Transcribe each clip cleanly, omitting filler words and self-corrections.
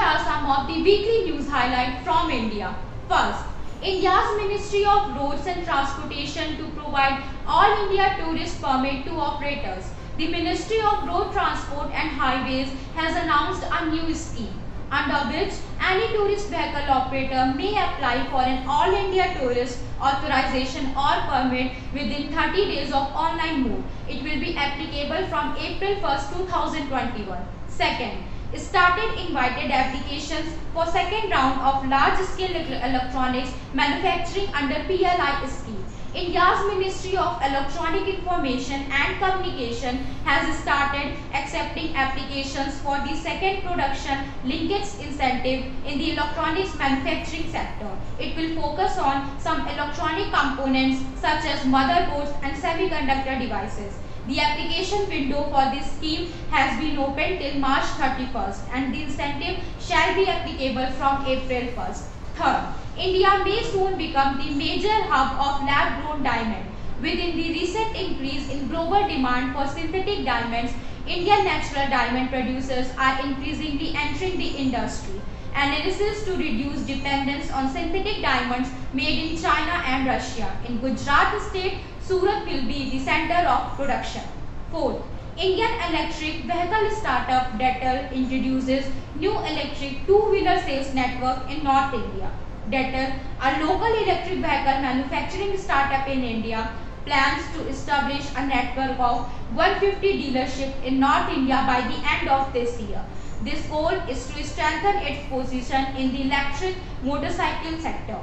are some of the weekly news highlights from India. First, India's Ministry of Roads and Transportation to provide all India tourist permit to operators. The Ministry of Road Transport and Highways has announced a new scheme under which any tourist vehicle operator may apply for an all India tourist authorization or permit within 30 days of online mode. It will be applicable from April 1st, 2021. Second, started invited applications for second round of large-scale electronics manufacturing under PLI scheme. India's Ministry of Electronic Information and Communication has started accepting applications for the second production linkage incentive in the electronics manufacturing sector. It will focus on some electronic components such as motherboards and semiconductor devices. The application window for this scheme has been open till March 31st and the incentive shall be applicable from April 1st. Third, India may soon become the major hub of lab-grown diamond. Within the recent increase in global demand for synthetic diamonds, Indian natural diamond producers are increasingly entering the industry. Analysis to reduce dependence on synthetic diamonds made in China and Russia. In Gujarat state, Surat will be the center of production. Fourth, Indian electric vehicle startup Detal introduces new electric two-wheeler sales network in North India. Detal, a local electric vehicle manufacturing startup in India, plans to establish a network of 150 dealerships in North India by the end of this year. This goal is to strengthen its position in the electric motorcycle sector.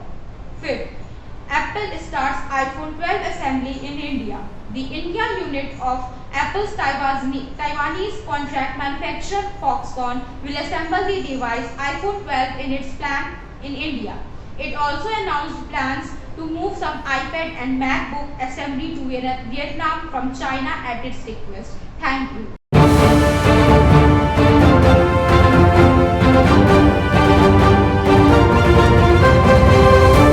Fifth, Apple starts iPhone 12 assembly in India. The India unit of Apple's Taiwanese contract manufacturer Foxconn will assemble the device iPhone 12 in its plant in India. It also announced plans to move some iPad and MacBook assembly to Vietnam from China at its request. Thank you.